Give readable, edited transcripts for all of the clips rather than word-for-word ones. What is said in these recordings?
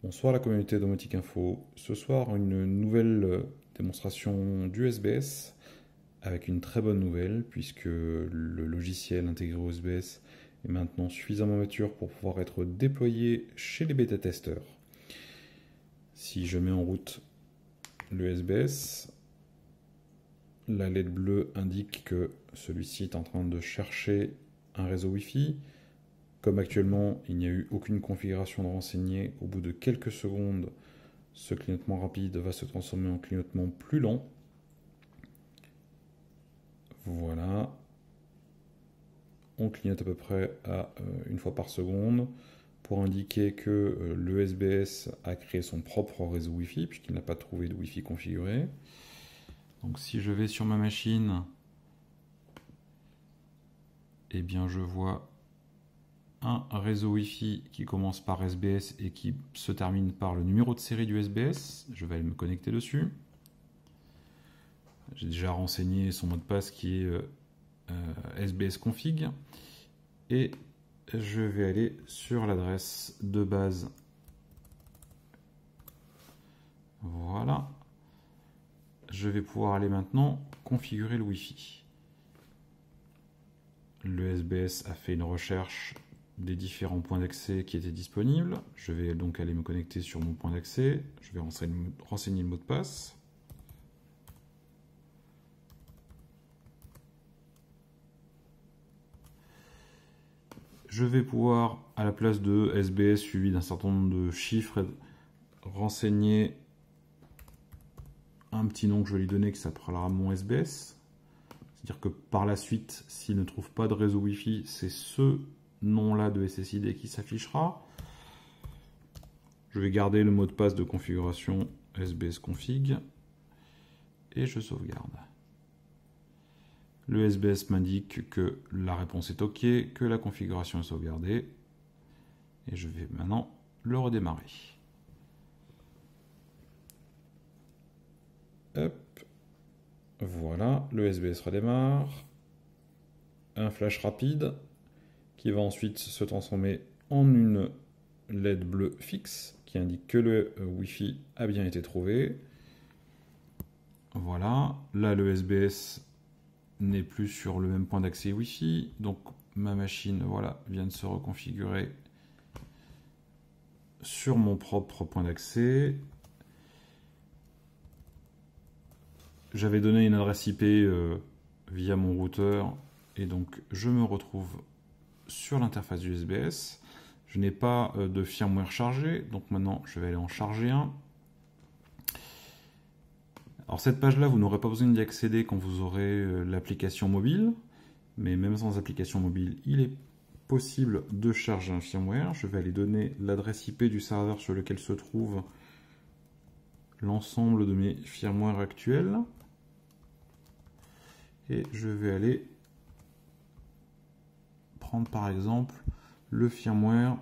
Bonsoir la communauté Domotique Info. Ce soir, une nouvelle démonstration du SBS avec une très bonne nouvelle puisque le logiciel intégré au SBS est maintenant suffisamment mature pour pouvoir être déployé chez les bêta-testeurs. Si je mets en route le SBS, la LED bleue indique que celui-ci est en train de chercher un réseau Wi-Fi. Comme actuellement, il n'y a eu aucune configuration de renseigner, au bout de quelques secondes, ce clignotement rapide va se transformer en clignotement plus lent. Voilà. On clignote à peu près à une fois par seconde pour indiquer que le SBS a créé son propre réseau Wi-Fi puisqu'il n'a pas trouvé de Wi-Fi configuré. Donc si je vais sur ma machine, eh bien je vois un réseau Wi-Fi qui commence par SBS et qui se termine par le numéro de série du SBS. Je vais aller me connecter dessus. J'ai déjà renseigné son mot de passe qui est SBS config. Et je vais aller sur l'adresse de base. Voilà. Je vais pouvoir aller maintenant configurer le Wi-Fi. Le SBS a fait une recherche des différents points d'accès qui étaient disponibles. Je vais donc aller me connecter sur mon point d'accès. Je vais renseigner le mot de passe. Je vais pouvoir, à la place de SBS suivi d'un certain nombre de chiffres, renseigner un petit nom que je vais lui donner qui s'appellera mon SBS. C'est-à-dire que par la suite, s'il ne trouve pas de réseau Wi-Fi, c'est ce nom-là de SSID qui s'affichera. Je vais garder le mot de passe de configuration SBS config et je sauvegarde. Le SBS m'indique que la réponse est OK, que la configuration est sauvegardée et je vais maintenant le redémarrer. Hop. Voilà, le SBS redémarre. Un flash rapide qui va ensuite se transformer en une LED bleue fixe qui indique que le Wi-Fi a bien été trouvé. Voilà, là le SBS n'est plus sur le même point d'accès Wi-Fi, donc ma machine voilà, vient de se reconfigurer sur mon propre point d'accès. J'avais donné une adresse IP via mon routeur et donc je me retrouve sur l'interface du SBS. Je n'ai pas de firmware chargé, donc maintenant je vais aller en charger un. Alors cette page-là, vous n'aurez pas besoin d'y accéder quand vous aurez l'application mobile, mais même sans application mobile, il est possible de charger un firmware. Je vais aller donner l'adresse IP du serveur sur lequel se trouve l'ensemble de mes firmwares actuels. Et je vais aller prendre par exemple le firmware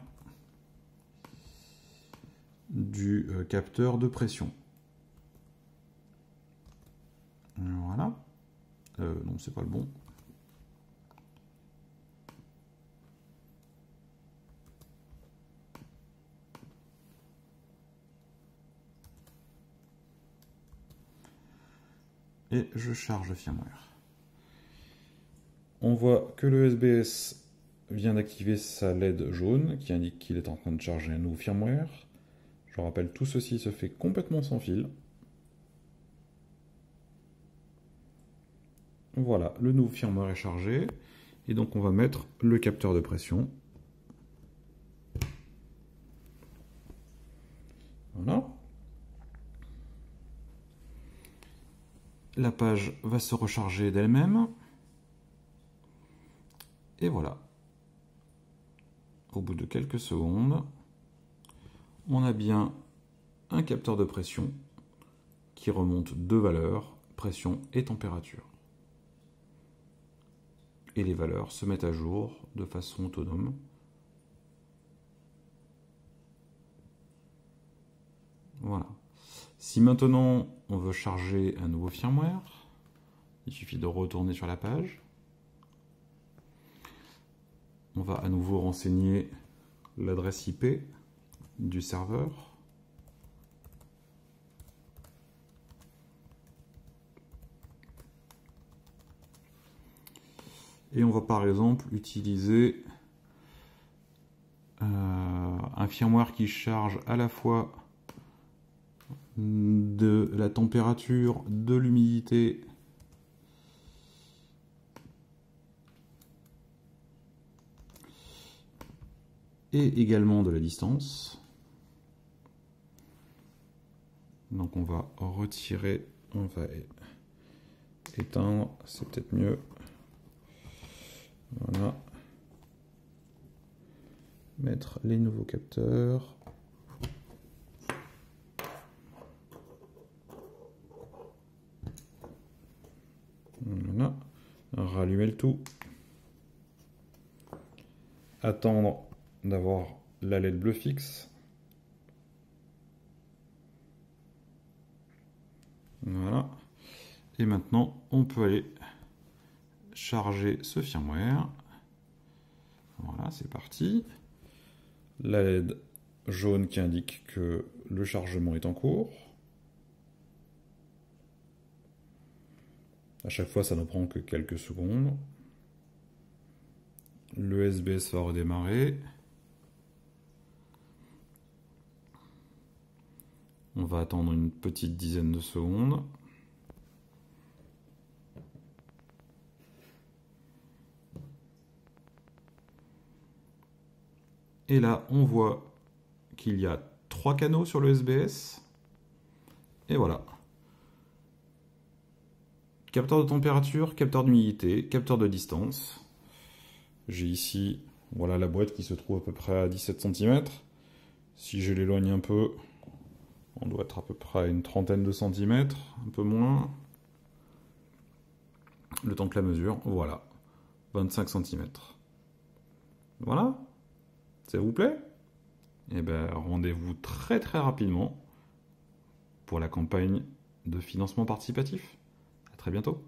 du capteur de pression. Voilà. Non, c'est pas le bon. Et je charge le firmware. On voit que le SBS vient d'activer sa LED jaune qui indique qu'il est en train de charger un nouveau firmware. Je rappelle, tout ceci se fait complètement sans fil. Voilà, le nouveau firmware est chargé. Et donc on va mettre le capteur de pression. Voilà. La page va se recharger d'elle-même. Et voilà. Au bout de quelques secondes, on a bien un capteur de pression qui remonte deux valeurs, pression et température. Et les valeurs se mettent à jour de façon autonome. Voilà. Si maintenant on veut charger un nouveau firmware, il suffit de retourner sur la page. On va à nouveau renseigner l'adresse IP du serveur. Et on va par exemple utiliser un firmware qui charge à la fois de la température, de l'humidité et également de la distance. Donc on va retirer, on va éteindre, c'est peut-être mieux. Voilà. Mettre les nouveaux capteurs. Voilà. Rallumer le tout. Attendre d'avoir la LED bleue fixe. Voilà. Et maintenant, on peut aller charger ce firmware. Voilà, c'est parti. La LED jaune qui indique que le chargement est en cours. À chaque fois, ça ne prend que quelques secondes. Le SBS va redémarrer. On va attendre une petite dizaine de secondes. Et là, on voit qu'il y a 3 canaux sur le SBS. Et voilà. Capteur de température, capteur d'humidité, capteur de distance. J'ai ici, voilà la boîte qui se trouve à peu près à 17 cm. Si je l'éloigne un peu, on doit être à peu près à une trentaine de centimètres, un peu moins. Le temps que la mesure, voilà, 25 cm. Voilà, ça vous plaît? Eh bien, rendez-vous très très rapidement pour la campagne de financement participatif. À très bientôt.